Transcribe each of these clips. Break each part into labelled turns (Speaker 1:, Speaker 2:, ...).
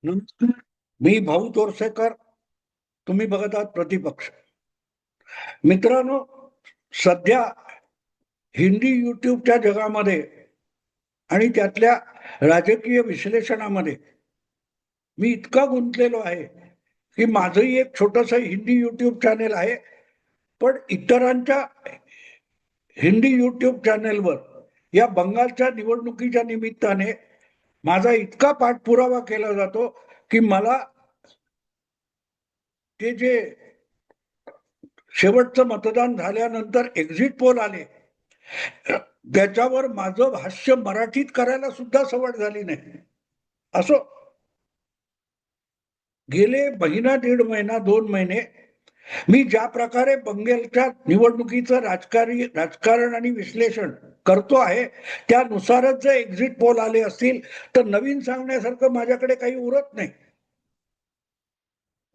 Speaker 1: नमस्कार. मी भाऊ तोरसेकर. तुम्ही बघत आहात प्रतिपक्ष. मित्रांनो, सध्या हिंदी युट्यूबच्या जगामध्ये आणि त्यातल्या राजकीय विश्लेषणामध्ये मी इतका गुंतलेलो आहे की माझंही एक छोटस हिंदी युट्यूब चॅनेल आहे. पण इतरांच्या हिंदी युट्यूब चॅनेलवर या बंगालच्या निवडणुकीच्या निमित्ताने माझा इतका पाठपुरावा केला जातो की मला ते जे शेवटचं मतदान झाल्यानंतर एक्झिट पोल आले त्याच्यावर माझं भाष्य मराठीत करायला सुद्धा सवड झाली नाही. असो, गेले महिना दीड महिना 2 महिने मी ज्या प्रकारे बंगालच्या निवडणुकीचं राजकारण आणि विश्लेषण करतो आहे त्यानुसारच जर एक्झिट पोल आले असतील तर नवीन सांगण्यासारखं माझ्याकडे काही उरत नाही.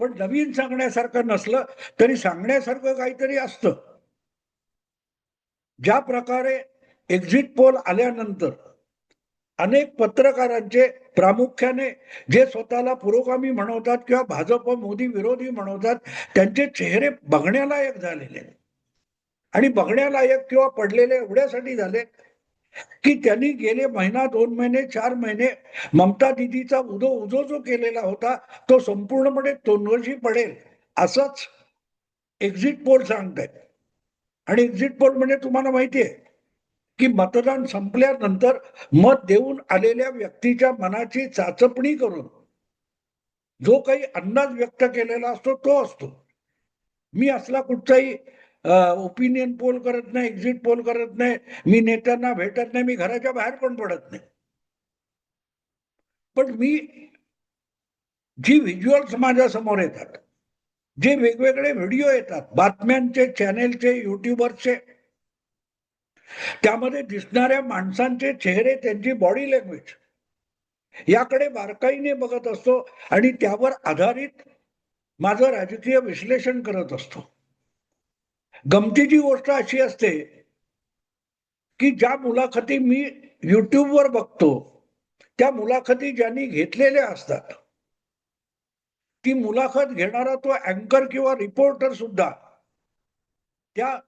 Speaker 1: पण नवीन सांगण्यासारखं नसलं तरी सांगण्यासारखं काहीतरी असतं. ज्या प्रकारे एक्झिट पोल आल्यानंतर अनेक पत्रकारांचे, प्रामुख्याने जे स्वतःला पुरोगामी म्हणवतात किंवा भाजप मोदी विरोधी म्हणवतात, त्यांचे चेहरे बघण्यालायक झालेले आणि बघण्यालायक किंवा पडलेले एवढ्यासाठी झाले की त्यांनी गेले महिना 2 महिने 4 महिने ममता दिदीचा उदो जो केलेला होता तो संपूर्णपणे तोंडवशी पडेल असंच एक्झिट पोल सांगतायत. आणि एक्झिट पोल म्हणजे तुम्हाला माहिती आहे की मतदान संपल्यानंतर मत देऊन आलेल्या व्यक्तीच्या मनाची चाचपणी करून जो काही अंदाज व्यक्त केलेला असतो तो असतो. मी असला कुठचाही ओपिनियन पोल करत नाही, एक्झिट पोल करत नाही, मी नेत्यांना भेटत नाही, मी घराच्या बाहेर पण पडत नाही. पण मी जी व्हिज्युअल्स माझ्या समोर येतात, जे वेगवेगळे व्हिडिओ येतात, बातम्यांचे, चॅनेलचे, युट्यूबरचे, त्यामध्ये दिसणाऱ्या माणसांचे चेहरे, त्यांची बॉडी लँग्वेज याकडे बारकाईने बघत असतो आणि त्यावर आधारित माझं राजकीय विश्लेषण करत असतो. गमतीची गोष्ट अशी असते की ज्या मुलाखती मी युट्यूबवर बघतो त्या मुलाखती ज्यांनी घेतलेल्या असतात, ती मुलाखत घेणारा तो अँकर किंवा रिपोर्टर सुद्धा त्या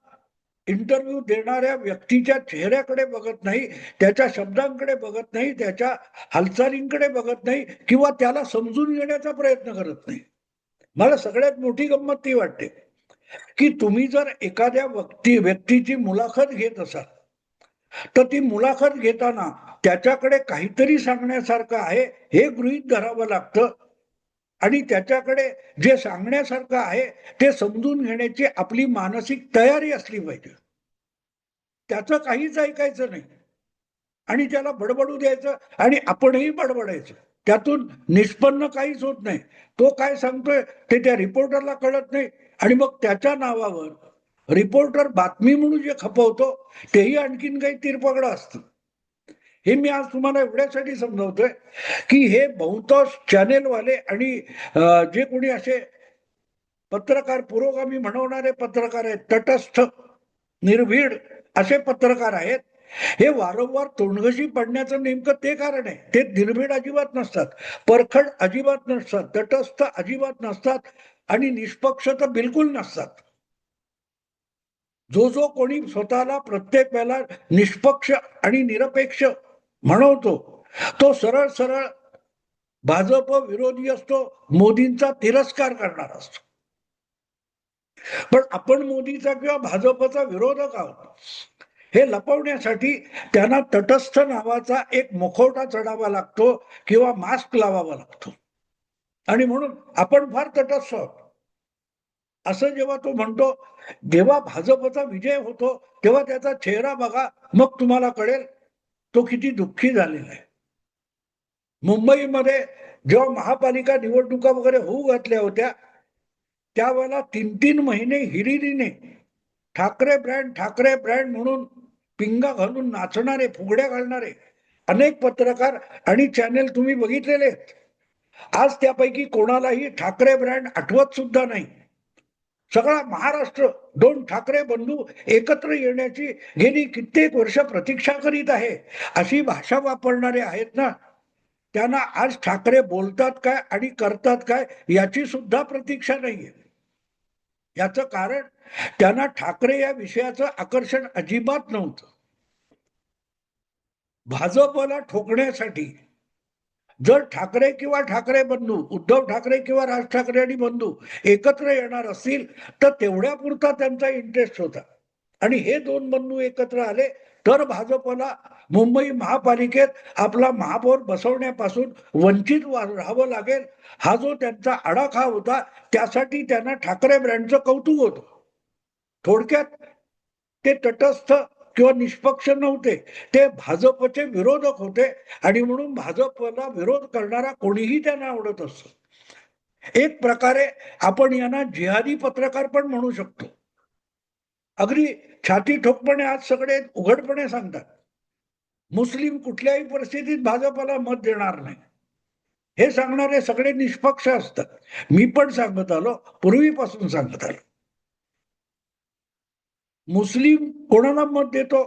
Speaker 1: इंटरव्ह्यू देणाऱ्या व्यक्तीच्या चेहऱ्याकडे बघत नाही, त्याच्या शब्दांकडे बघत नाही, त्याच्या हालचालींकडे बघत नाही किंवा त्याला समजून घेण्याचा प्रयत्न करत नाही. मला सगळ्यात मोठी गंमत ती वाटते की तुम्ही जर एखाद्या व्यक्तीची मुलाखत घेत असाल तर ती मुलाखत घेताना त्याच्याकडे काहीतरी सांगण्यासारखं आहे हे गृहीत धरावं लागतं आणि त्याच्याकडे जे सांगण्यासारखं आहे ते समजून घेण्याची आपली मानसिक तयारी असली पाहिजे. त्याचं काहीच ऐकायचं नाही आणि त्याला बडबडू द्यायचं आणि आपणही बडबडायचं. त्यातून निष्पन्न काहीच होत नाही. तो काय सांगतोय ते त्या रिपोर्टरला कळत नाही आणि मग त्याच्या नावावर रिपोर्टर बातमी म्हणून जे खपवतो तेही आणखीन काही तिरपगडं असतं. हे मी आज तुम्हाला एवढ्यासाठी समजावतोय की हे बहुतांश चॅनेलवाले आणि जे कोणी असे पत्रकार, पुरोगामी म्हणवणारे पत्रकार आहेत, तटस्थ, निर्भीड असे पत्रकार आहेत, हे वारंवार तोंडघशी पडण्याचं नेमकं ते कारण आहे. ते निर्भीड अजिबात नसतात, परखड अजिबात नसतात, तटस्थ अजिबात नसतात आणि निष्पक्ष तर बिलकुल नसतात. जो कोणी स्वतःला प्रत्येक वेळेला निष्पक्ष आणि निरपेक्ष म्हणवतो तो सरळ सरळ भाजप विरोधी असतो, मोदींचा तिरस्कार करणारा असतो. पण आपण मोदीचा किंवा भाजपचा विरोधक आहोत हे लपवण्यासाठी त्यांना तटस्थ नावाचा एक मुखवटा चढावा लागतो किंवा मास्क लावावा लागतो आणि म्हणून आपण फार तटस्थ आहोत असं जेव्हा तो म्हणतो, जेव्हा भाजपचा विजय होतो तेव्हा त्याचा चेहरा बघा, मग तुम्हाला कळेल तो किती दुःखी झालेला आहे. मुंबईमध्ये जेव्हा महापालिका निवडणुका वगैरे होऊ घातल्या होत्या त्यावेळेला 3-3 महिने हिरिरीने ठाकरे ब्रँड म्हणून पिंगा घालून नाचणारे, फुगड्या घालणारे अनेक पत्रकार आणि चॅनेल तुम्ही बघितलेले आहेत. आज त्यापैकी कोणालाही ठाकरे ब्रँड आठवत सुद्धा नाही. सगळा महाराष्ट्र 2 ठाकरे बंधू एकत्र येण्याची गेली कित्येक वर्ष प्रतीक्षा करीत आहे अशी भाषा वापरणारे आहेत ना. त्यांना आज ठाकरे बोलतात काय आणि करतात काय याची सुद्धा प्रतीक्षा नाहीये. याचं कारण त्यांना ठाकरे या विषयाचं आकर्षण अजिबात नव्हतं. भाजपला ठोकण्यासाठी जर ठाकरे किंवा ठाकरे बंधू, उद्धव ठाकरे किंवा राज ठाकरे आणि बंधू एकत्र येणार असतील तर तेवढ्यापुरता त्यांचा इंटरेस्ट होता. आणि हे दोन बंधू एकत्र आले तर भाजपला मुंबई महापालिकेत आपला महापौर बसवण्यापासून वंचित राहावं लागेल, हा जो त्यांचा आडाखा होता त्यासाठी त्यांना ठाकरे ब्रँडचं कौतुक होतं. थोडक्यात ते तटस्थ किंवा निष्पक्ष नव्हते, ते भाजपचे विरोधक होते आणि म्हणून भाजपला विरोध करणारा कोणीही त्यांना आवडत असतो. एक प्रकारे आपण यांना जिहादी पत्रकार पण म्हणू शकतो. अगदी छाती ठोकपणे आज सगळे उघडपणे सांगतात, मुस्लिम कुठल्याही परिस्थितीत भाजपला मत देणार नाही, हे सांगणारे सगळे निष्पक्ष असतात. मी पण सांगत आलो, पूर्वीपासून सांगत आलो. मुस्लिम कोणाला मत देतो?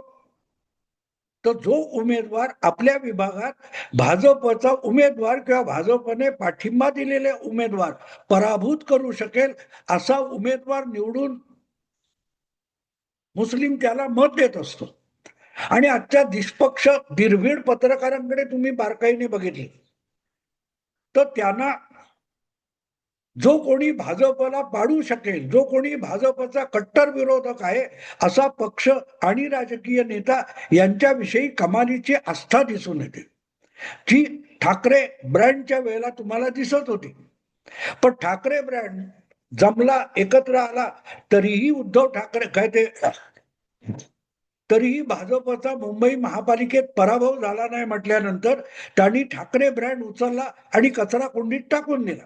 Speaker 1: तर जो उमेदवार आपल्या विभागात भाजपचा उमेदवार किंवा भाजपने पाठिंबा दिलेले उमेदवार पराभूत करू शकेल असा उमेदवार निवडून मुस्लिम त्याला मत देत असतो. आणि आजच्या निष्पक्ष निर्भीड पत्रकारांकडे तुम्ही बारकाईने बघितले तर त्यांना जो कोणी भाजपला पाडू शकेल, जो कोणी भाजपचा कट्टर विरोधक आहे असा पक्ष आणि राजकीय नेता यांच्याविषयी कमालीची आस्था दिसून येते, जी ठाकरे ब्रँडच्या वेळेला तुम्हाला दिसत होती. पण ठाकरे ब्रँड जमला, एकत्र आला, तरीही उद्धव ठाकरे काय ते तरीही भाजपचा मुंबई महापालिकेत पराभव झाला नाही म्हटल्यानंतर त्यांनी ठाकरे ब्रँड उचलला आणि कचरा कुंडीत टाकून दिला.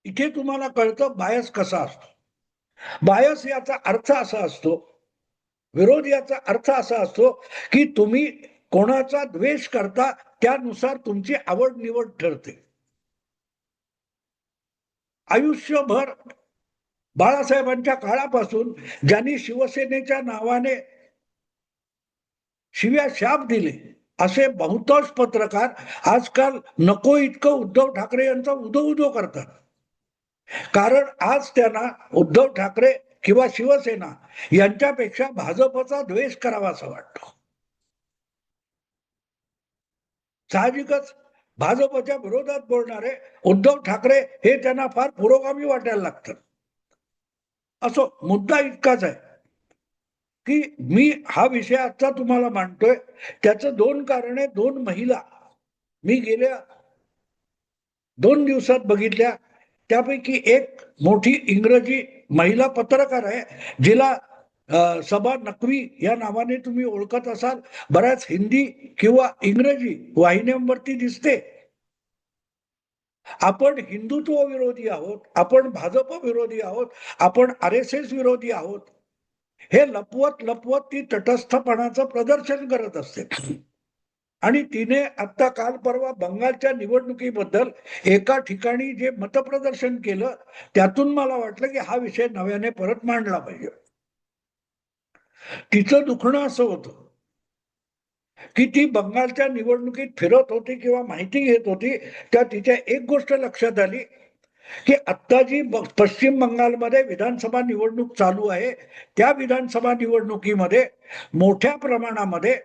Speaker 1: इथे तुम्हाला कळतं बायस कसा असतो. बायस याचा अर्थ असा असतो, विरोध याचा अर्थ असा असतो की तुम्ही कोणाचा द्वेष करता त्यानुसार तुमची आवड निवड ठरते. आयुष्यभर बाळासाहेबांच्या काळापासून ज्यांनी शिवसेनेच्या नावाने शिव्या शाप दिले असे बहुतांश पत्रकार आजकाल नको इतकं उद्धव ठाकरे यांचा उदो उदो करतात. कारण आज त्यांना उद्धव ठाकरे किंवा शिवसेना यांच्यापेक्षा भाजपचा द्वेष करावा असं वाटतो. साहजिकच भाजपच्या विरोधात बोलणारे उद्धव ठाकरे हे त्यांना फार पुरोगामी वाटायला लागतं. असो, मुद्दा इतकाच आहे की मी हा विषय आजचा तुम्हाला मांडतोय त्याचं दोन कारणे, दोन महिला मी गेल्या 2 दिवसात बघितल्या. त्यापैकी एक मोठी इंग्रजी महिला पत्रकार आहे, जिला सबा नकवी या नावाने तुम्ही ओळखत असाल, बऱ्याच हिंदी किंवा इंग्रजी वाहिन्यांवरती दिसते. आपण हिंदुत्व विरोधी आहोत, आपण भाजप विरोधी आहोत, आपण RSS विरोधी आहोत, हे लपवत लपवत ती तटस्थपणाचं प्रदर्शन करत असते. आणि तिने आता काल परवा बंगालच्या निवडणुकीबद्दल एका ठिकाणी जे मतप्रदर्शन केलं त्यातून मला वाटलं की हा विषय नव्याने परत मांडला पाहिजे. तिचं दुखणं असं होतं की ती बंगालच्या निवडणुकीत फिरत होती किंवा माहिती घेत होती, त्या तिच्या एक गोष्ट लक्षात आली की आता जी पश्चिम बंगालमध्ये विधानसभा निवडणूक चालू आहे त्या विधानसभा निवडणुकीमध्ये मोठ्या प्रमाणामध्ये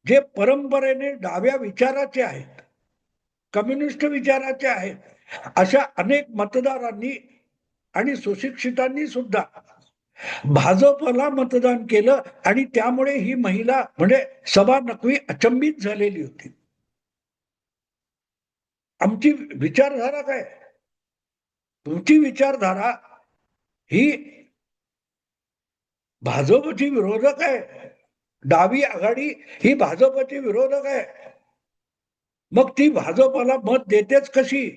Speaker 1: जे परंपरेने डाव्या विचाराचे आहेत, कम्युनिस्ट विचाराचे आहेत, अशा अनेक मतदारांनी आणि सुशिक्षितांनी सुद्धा भाजपला मतदान केलं आणि त्यामुळे ही महिला म्हणजे सबा नकवी अचंबित झालेली होती. आमची विचारधारा काय, तुमची विचारधारा ही भाजपची विरोधक आहे, डावी आघाडी ही भाजपची विरोधक आहे, मग ती भाजपला मत देतेच कशी?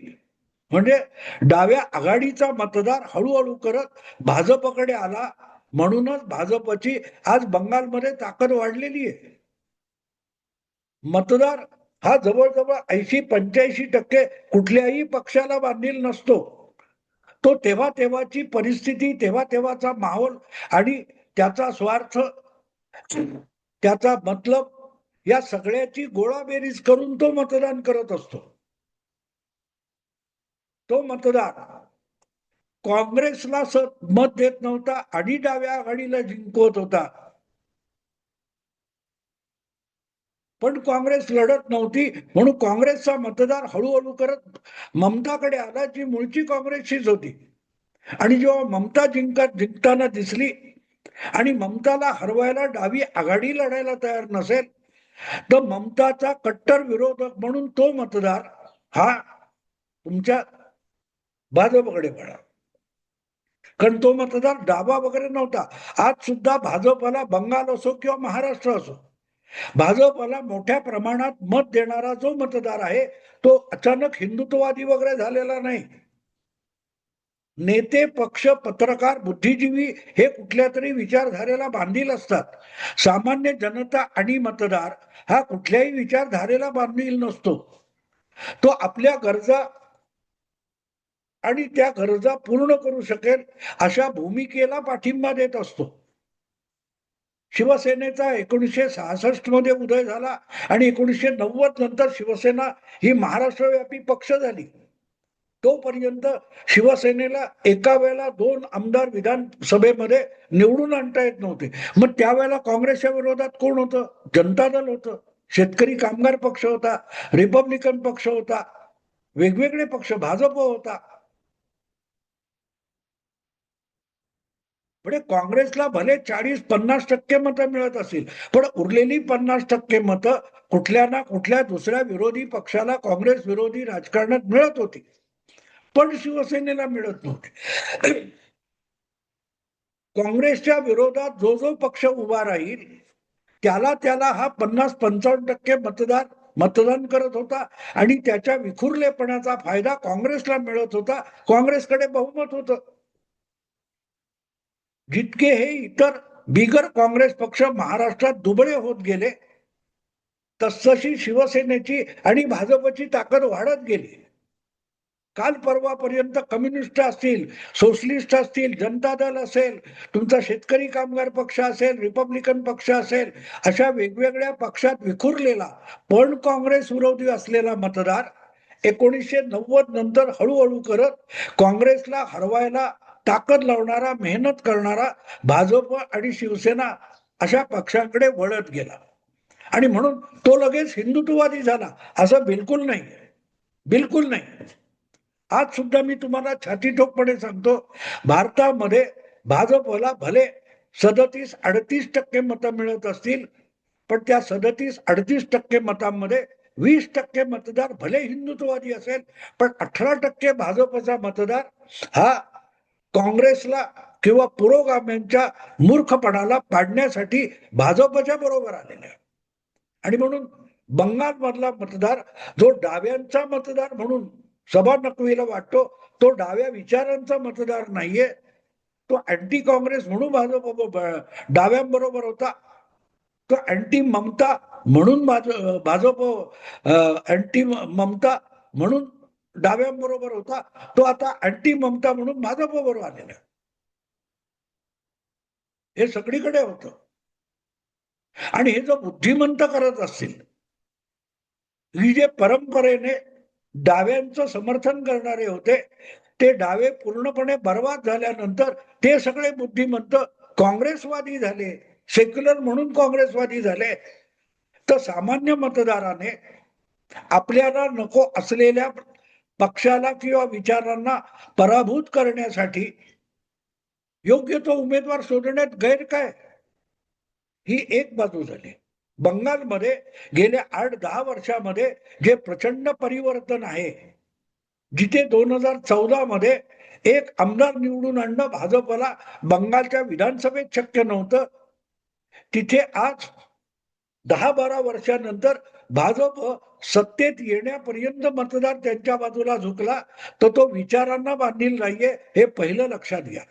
Speaker 1: म्हणजे डाव्या आघाडीचा मतदार हळूहळू करत भाजपकडे आला, म्हणूनच भाजपची आज बंगालमध्ये ताकद वाढलेली आहे. मतदार हा जवळजवळ 80-85% कुठल्याही पक्षाला बांधील नसतो. तो तेव्हा तेव्हाची परिस्थिती, तेव्हा तेव्हाचा माहोल आणि त्याचा स्वार्थ, त्याचा मतलब या सगळ्याची गोळाबेरीज करून तो मतदान करत असतो. तो मतदार काँग्रेसला मत देत नव्हता आणि डाव्या आघाडीला जिंकवत होता. पण काँग्रेस लढत नव्हती म्हणून काँग्रेसचा मतदार हळूहळू करत ममताकडे आला, जी मूळची काँग्रेसचीच होती. आणि जेव्हा ममता जिंकताना दिसली आणि ममताला हरवायला डावी आघाडी लढायला तयार नसेल, तर ममताचा कट्टर विरोधक म्हणून तो मतदार हा तुमच्या भाजपकडे वळा. कारण तो मतदार डावा वगैरे नव्हता. आज सुद्धा भाजपला बंगाल असो किंवा महाराष्ट्र असो, भाजपला मोठ्या प्रमाणात मत देणारा जो मतदार आहे तो अचानक हिंदुत्ववादी वगैरे झालेला नाही. नेते, पक्ष, पत्रकार, बुद्धिजीवी हे कुठल्या तरी विचारधारेला बांधील असतात. सामान्य जनता आणि मतदार हा कुठल्याही विचारधारेला बांधील नसतो. तो आपल्या गरजा आणि त्या गरजा पूर्ण करू शकेल अशा भूमिकेला पाठिंबा देत असतो. शिवसेनेचा 1966 मध्ये उदय झाला आणि 1990 नंतर शिवसेना ही महाराष्ट्रव्यापी पक्ष झाली. तोपर्यंत शिवसेनेला एका वेळेला 2 आमदार विधानसभेमध्ये निवडून आणता येत नव्हते. मग त्यावेळेला काँग्रेसच्या विरोधात कोण होतं? जनता दल होतं, शेतकरी कामगार पक्ष होता, रिपब्लिकन पक्ष होता, वेगवेगळे पक्ष, भाजप होता. म्हणजे काँग्रेसला भले 40-50% मतं मिळत असतील, पण उरलेली 50% मतं कुठल्या ना कुठल्या दुसऱ्या विरोधी पक्षाला काँग्रेस विरोधी राजकारणात मिळत होती, पण शिवसेनेला मिळत नव्हते. काँग्रेसच्या विरोधात जो जो पक्ष उभा राहील त्याला हा 50-55% मतदान करत होता आणि त्याच्या विखुरलेपणाचा फायदा काँग्रेसला मिळत होता. काँग्रेसकडे बहुमत होतं. जितके हे इतर बिगर काँग्रेस पक्ष महाराष्ट्रात दुबळे होत गेले, तसतशी शिवसेनेची आणि भाजपची ताकद वाढत गेली. काल परवापर्यंत कम्युनिस्ट असतील, सोशलिस्ट असतील, जनता दल असेल, तुमचा शेतकरी कामगार पक्ष असेल, रिपब्लिकन पक्ष असेल, अशा वेगवेगळ्या पक्षात विखुरलेला पण काँग्रेस विरोधी असलेला मतदार 1990 नंतर हळूहळू करत काँग्रेसला हरवायला ताकद लावणारा, मेहनत करणारा भाजप आणि शिवसेना अशा पक्षांकडे वळत गेला. आणि म्हणून तो लगेच हिंदुत्ववादी झाला असं बिलकुल नाही, बिलकुल नाही. आज सुद्धा मी तुम्हाला छाती ठोकपणे सांगतो, भारतामध्ये भाजपला भले 37-38% मतं मिळत असतील, पण त्या 37-38% मतांमध्ये 20% मतदार भले हिंदुत्ववादी असेल, पण 18% भाजपचा मतदार हा काँग्रेसला किंवा पुरोगाम्यांच्या मूर्खपणाला पाडण्यासाठी भाजपच्या बरोबर आलेला आहे. आणि म्हणून बंगाल मधला मतदार जो डाव्यांचा मतदार म्हणून सभा नकवीला वाटतो, तो डाव्या विचारांचा मतदार नाहीये. तो अँटी काँग्रेस म्हणून भाजप डाव्यांबरोबर होता. तो अँटी ममता म्हणून भाजप अँटी ममता म्हणून डाव्यांबरोबर होता. तो आता अँटी ममता म्हणून भाजप बरोबर आलेला. हे सगळीकडे होतं. आणि हे जो बुद्धिमंत करत असतील, ही जे परंपरेने डाव्यांचं समर्थन करणारे होते, ते डावे पूर्णपणे बर्बाद झाल्यानंतर ते सगळे बुद्धिमंत काँग्रेसवादी झाले, सेक्युलर म्हणून काँग्रेसवादी झाले. तर सामान्य मतदाराने आपल्याला नको असलेल्या पक्षाला किंवा विचारांना पराभूत करण्यासाठी योग्य तो उमेदवार शोधण्यात गैर काय, ही एक बाजू झाली. बंगालमध्ये गेल्या 8-10 वर्षामध्ये जे प्रचंड परिवर्तन आहे, जिथे 2014 मध्ये एक आमदार निवडून आणणं भाजपला बंगालच्या विधानसभेत शक्य नव्हतं, तिथे आज 10-12 वर्षानंतर भाजप सत्तेत येण्यापर्यंत मतदार त्यांच्या बाजूला झुकला, तर तो विचारांना बांधील नाहीये हे पहिलं लक्षात घ्या.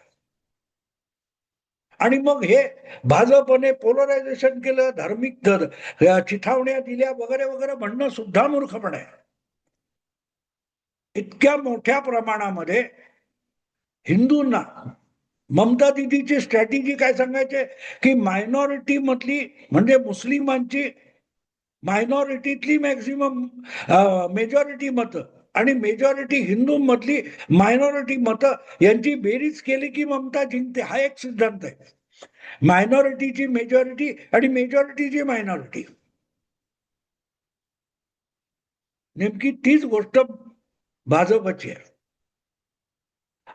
Speaker 1: आणि मग हे भाजपने पोलरायझेशन केलं, धार्मिक चिथावण्या दिल्या वगैरे वगैरे म्हणणं सुद्धा मूर्खपण आहे. इतक्या मोठ्या प्रमाणामध्ये हिंदूंना ममता दिदीची स्ट्रॅटेजी काय सांगायचे की मायनॉरिटी मधली म्हणजे मुस्लिमांची मायनॉरिटीतली मॅक्झिमम मेजॉरिटी मतं आणि मेजॉरिटी हिंदू मधली मायनॉरिटी मतं यांची बेरीज केली की ममता जिंकते, हा एक सिद्धांत आहे. मायनॉरिटीची मेजॉरिटी आणि मेजॉरिटीची मायनॉरिटी, नेमकी तीच गोष्ट भाजपची आहे.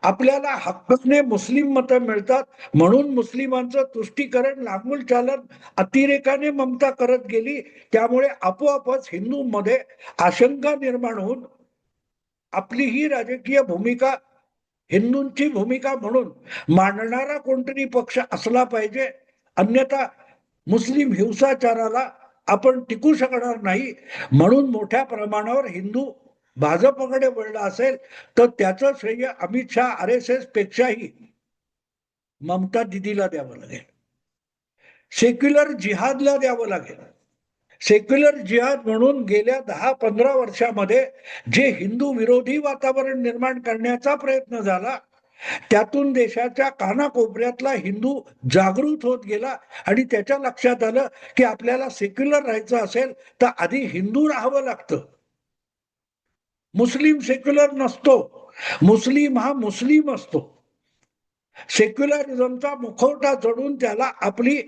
Speaker 1: आपल्याला हक्काने मुस्लिम मतं मिळतात म्हणून मुस्लिमांचं तुष्टीकरण, लागूल चालन अतिरेकाने ममता करत गेली. त्यामुळे आपोआपच हिंदूंमध्ये आशंका निर्माण होऊन आपली ही राजकीय भूमिका, हिंदूंची भूमिका म्हणून मांडणारा कोणतरी पक्ष असला पाहिजे, अन्यथा मुस्लिम हिंसाचाराला आपण टिकू शकणार नाही. म्हणून मोठ्या प्रमाणावर हिंदू भाजपकडे वळला असेल तर त्याचं श्रेय अमित शहा RSS पेक्षाही ममता दिदीला द्यावं लागेल, सेक्युलर जिहादला द्यावं लागेल. सेक्युलर जिहाद म्हणून गेल्या 10-15 वर्षामध्ये जे हिंदू विरोधी वातावरण निर्माण करण्याचा प्रयत्न झाला, त्यातून देशाच्या कानाकोपऱ्यातला हिंदू जागृत होत गेला आणि त्याच्या लक्षात आलं की आपल्याला सेक्युलर राहायचं असेल तर आधी हिंदू राहावं लागतं. मुस्लिम सेक्युलर नसतो, मुस्लिम हा मुस्लिम असतो. सेक्युलरिझमचा मुखवटा चढून त्याला आपली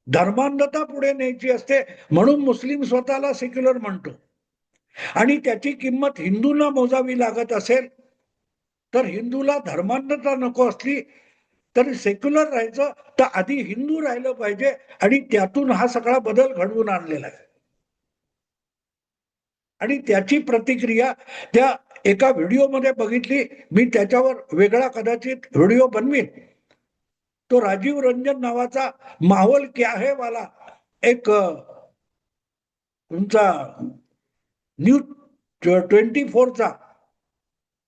Speaker 1: धर्मांधता पुढे न्यायची असते, म्हणून मुस्लिम स्वतःला सेक्युलर म्हणतो. आणि त्याची किंमत हिंदूंना मोजावी लागत असेल तर हिंदूला धर्मांधता नको असली तरी सेक्युलर राहायचं तर आधी हिंदू राहिलं पाहिजे आणि त्यातून हा सगळा बदल घडवून आणलेला आहे. आणि त्याची प्रतिक्रिया त्या एका व्हिडिओमध्ये बघितली मी, त्याच्यावर वेगळा कदाचित व्हिडिओ बनवीन. तो राजीव रंजन नावाचा माहोल क्या है वाला एक तुमचा न्यूज 24चा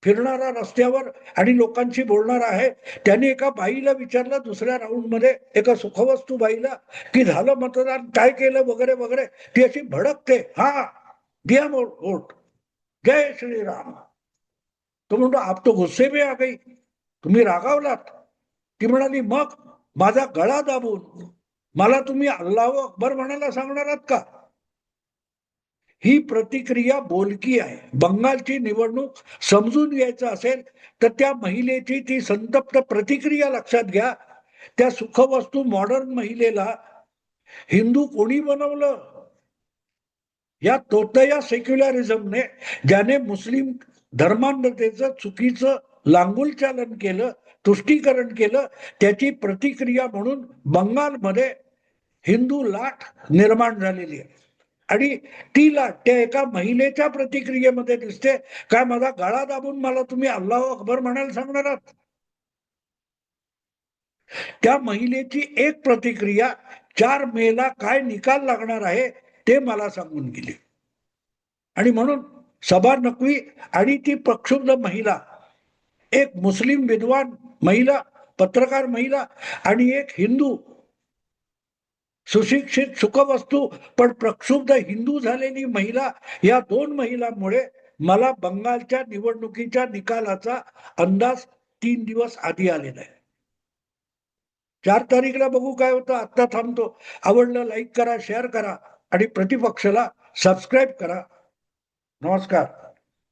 Speaker 1: फिरणारा रस्त्यावर आणि लोकांशी बोलणार आहे. त्याने एका बाईला विचारलं दुसऱ्या राऊंड मध्ये, एका सुखवस्तू बाईला, की झालं मतदान, काय केलं वगैरे वगैरे. ती अशी भडकते, हा दिया वोट, जय श्रीराम. तो म्हणतो आप तो गुस्से में आ गई, तुम्ही रागावलात. ती म्हणाली मग माझा गळा दाबून मला तुम्ही अल्लाह अकबर म्हणायला सांगणार आहात का. ही प्रतिक्रिया बोलकी आहे. बंगालची निवडणूक समजून घ्यायचं असेल तर त्या महिलेची ती संतप्त प्रतिक्रिया लक्षात घ्या. त्या सुखवस्तू मॉडर्न महिलेला हिंदू कोणी बनवलं. या तोतया सेक्युलरिझमने, ज्याने मुस्लिम धर्मांधतेचं चुकीचं लांगुल चालन केलं, तुष्टीकरण केलं, त्याची प्रतिक्रिया म्हणून बंगालमध्ये हिंदू लाट निर्माण झालेली आहे. आणि ती लाट त्या एका महिलेच्या प्रतिक्रियेमध्ये दिसते. काय माझा गळा दाबून मला तुम्ही अल्लाह अकबर म्हणायला सांगणार आहात. त्या महिलेची एक प्रतिक्रिया 4 मेला काय निकाल लागणार आहे ते मला सांगून गेली. आणि म्हणून सभा नकवी आणि ती प्रक्षुब्ध महिला, एक मुस्लिम विद्वान महिला, पत्रकार महिला आणि एक हिंदू सुशिक्षित सुखवस्तू पण प्रक्षुब्ध हिंदू झालेली महिला, या 2 महिलांमुळे मला बंगालच्या निवडणुकीच्या निकालाचा अंदाज 3 दिवस आधी आलेला आहे. 4 तारीखला बघू काय होतं. आता थांबतो. आवडलं लाईक करा, शेअर करा आणि प्रतिपक्षाला सबस्क्राईब करा. नमस्कार.